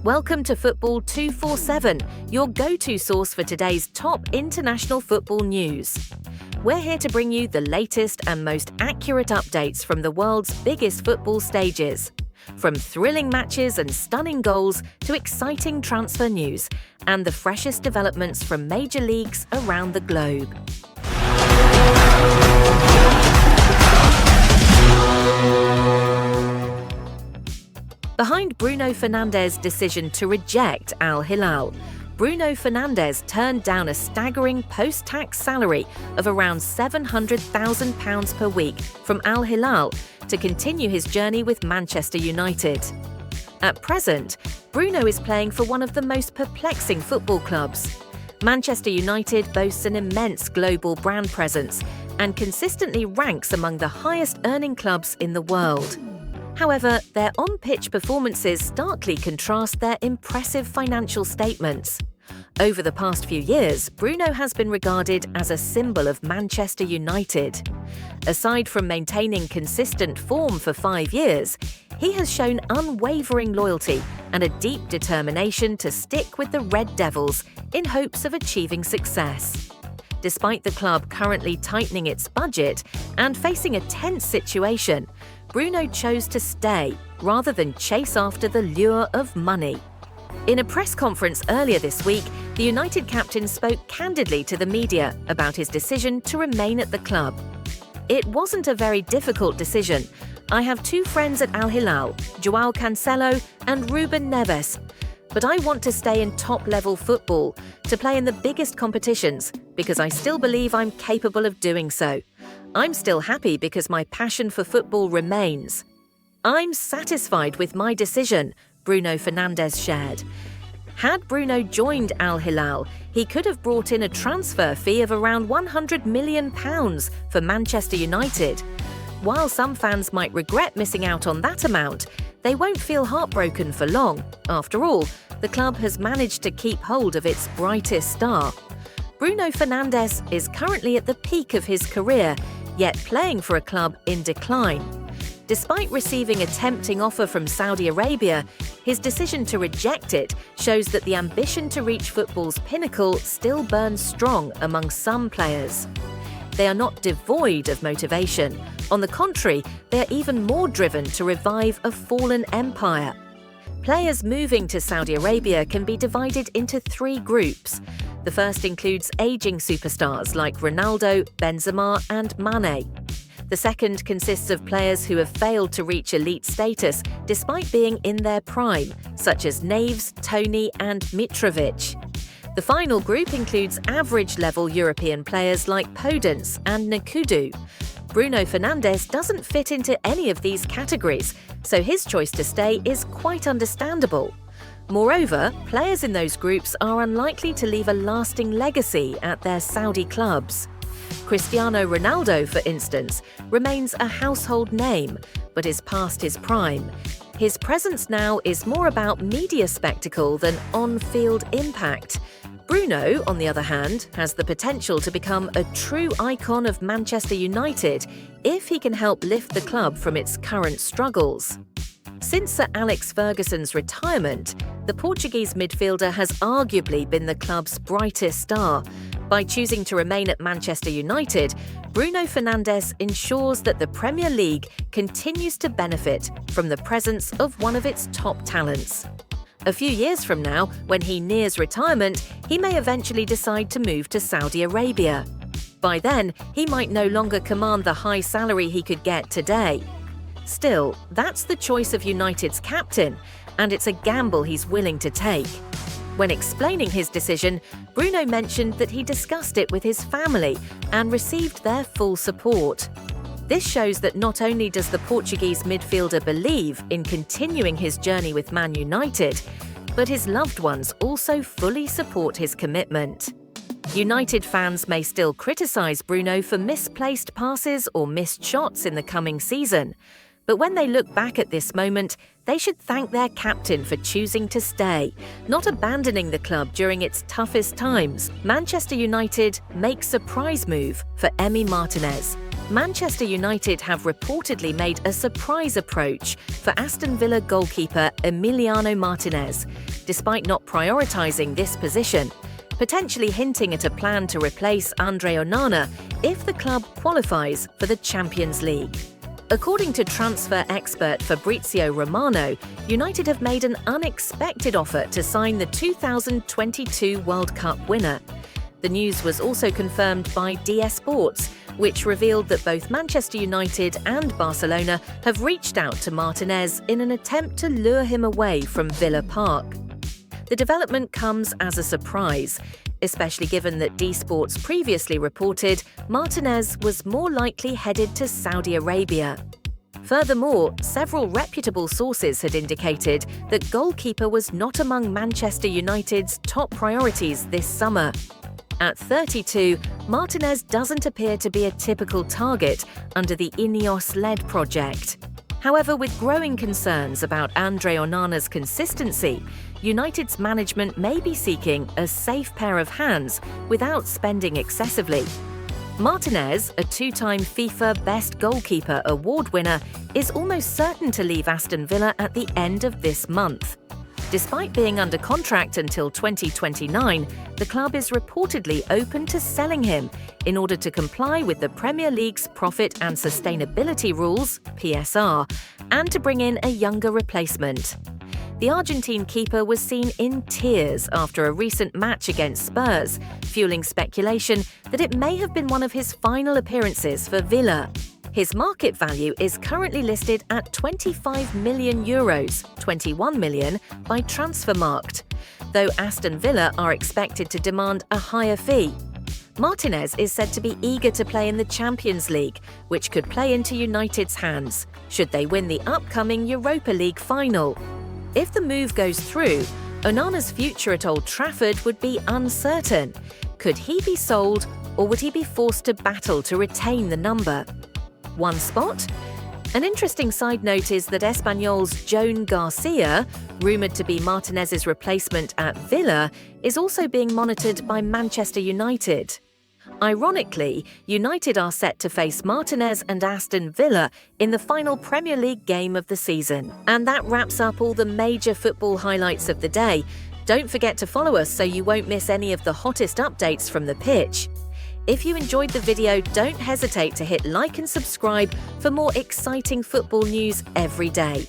Welcome to Football 247, your go-to source for today's top international football news. We're here to bring you the latest and most accurate updates from the world's biggest football stages. From thrilling matches and stunning goals to exciting transfer news and the freshest developments from major leagues around the globe. Behind Bruno Fernandes' decision to reject Al Hilal, Bruno Fernandes turned down a staggering post-tax salary of around £700,000 per week from Al Hilal to continue his journey with Manchester United. At present, Bruno is playing for one of the most perplexing football clubs. Manchester United boasts an immense global brand presence and consistently ranks among the highest-earning clubs in the world. However, their on-pitch performances starkly contrast their impressive financial statements. Over the past few years, Bruno has been regarded as a symbol of Manchester United. Aside from maintaining consistent form for 5 years, he has shown unwavering loyalty and a deep determination to stick with the Red Devils in hopes of achieving success. Despite the club currently tightening its budget and facing a tense situation, Bruno chose to stay rather than chase after the lure of money. In a press conference earlier this week, the United captain spoke candidly to the media about his decision to remain at the club. "It wasn't a very difficult decision. I have 2 friends at Al Hilal, Joao Cancelo and Ruben Neves. But I want to stay in top-level football, to play in the biggest competitions, because I still believe I'm capable of doing so. I'm still happy because my passion for football remains. I'm satisfied with my decision," Bruno Fernandes shared. Had Bruno joined Al Hilal, he could have brought in a transfer fee of around £100 million for Manchester United. While some fans might regret missing out on that amount, they won't feel heartbroken for long. After all, the club has managed to keep hold of its brightest star. Bruno Fernandes is currently at the peak of his career, yet playing for a club in decline. Despite receiving a tempting offer from Saudi Arabia, his decision to reject it shows that the ambition to reach football's pinnacle still burns strong among some players. They are not devoid of motivation. On the contrary, they are even more driven to revive a fallen empire. Players moving to Saudi Arabia can be divided into 3 groups. The first includes aging superstars like Ronaldo, Benzema and Mane. The second consists of players who have failed to reach elite status despite being in their prime, such as Neves, Tony and Mitrovic. The final group includes average-level European players like Podence and Nkudu. Bruno Fernandes doesn't fit into any of these categories, so his choice to stay is quite understandable. Moreover, players in those groups are unlikely to leave a lasting legacy at their Saudi clubs. Cristiano Ronaldo, for instance, remains a household name, but is past his prime. His presence now is more about media spectacle than on-field impact. Bruno, on the other hand, has the potential to become a true icon of Manchester United if he can help lift the club from its current struggles. Since Sir Alex Ferguson's retirement, the Portuguese midfielder has arguably been the club's brightest star. By choosing to remain at Manchester United, Bruno Fernandes ensures that the Premier League continues to benefit from the presence of one of its top talents. A few years from now, when he nears retirement, he may eventually decide to move to Saudi Arabia. By then, he might no longer command the high salary he could get today. Still, that's the choice of United's captain, and it's a gamble he's willing to take. When explaining his decision, Bruno mentioned that he discussed it with his family and received their full support. This shows that not only does the Portuguese midfielder believe in continuing his journey with Man United, but his loved ones also fully support his commitment. United fans may still criticise Bruno for misplaced passes or missed shots in the coming season, but when they look back at this moment, they should thank their captain for choosing to stay, not abandoning the club during its toughest times. Manchester United makes a surprise move for Emi Martinez. Manchester United have reportedly made a surprise approach for Aston Villa goalkeeper Emiliano Martinez, despite not prioritising this position, potentially hinting at a plan to replace Andre Onana if the club qualifies for the Champions League. According to transfer expert Fabrizio Romano, United have made an unexpected offer to sign the 2022 World Cup winner. The news was also confirmed by DS Sports, which revealed that both Manchester United and Barcelona have reached out to Martinez in an attempt to lure him away from Villa Park. The development comes as a surprise, especially given that D Sports previously reported Martinez was more likely headed to Saudi Arabia. Furthermore, several reputable sources had indicated that goalkeeper was not among Manchester United's top priorities this summer. At 32, Martinez doesn't appear to be a typical target under the Ineos-led project. However, with growing concerns about Andre Onana's consistency, United's management may be seeking a safe pair of hands without spending excessively. Martinez, a two-time FIFA Best Goalkeeper award winner, is almost certain to leave Aston Villa at the end of this month. Despite being under contract until 2029, the club is reportedly open to selling him in order to comply with the Premier League's Profit and Sustainability Rules (PSR) and to bring in a younger replacement. The Argentine keeper was seen in tears after a recent match against Spurs, fueling speculation that it may have been one of his final appearances for Villa. His market value is currently listed at €25 million, 21 million by Transfermarkt, though Aston Villa are expected to demand a higher fee. Martinez is said to be eager to play in the Champions League, which could play into United's hands should they win the upcoming Europa League final. If the move goes through, Onana's future at Old Trafford would be uncertain. Could he be sold, or would he be forced to battle to retain the number? One spot? An interesting side note is that Espanyol's Joan Garcia, rumoured to be Martinez's replacement at Villa, is also being monitored by Manchester United. Ironically, United are set to face Martinez and Aston Villa in the final Premier League game of the season. And that wraps up all the major football highlights of the day. Don't forget to follow us so you won't miss any of the hottest updates from the pitch. If you enjoyed the video, don't hesitate to hit like and subscribe for more exciting football news every day.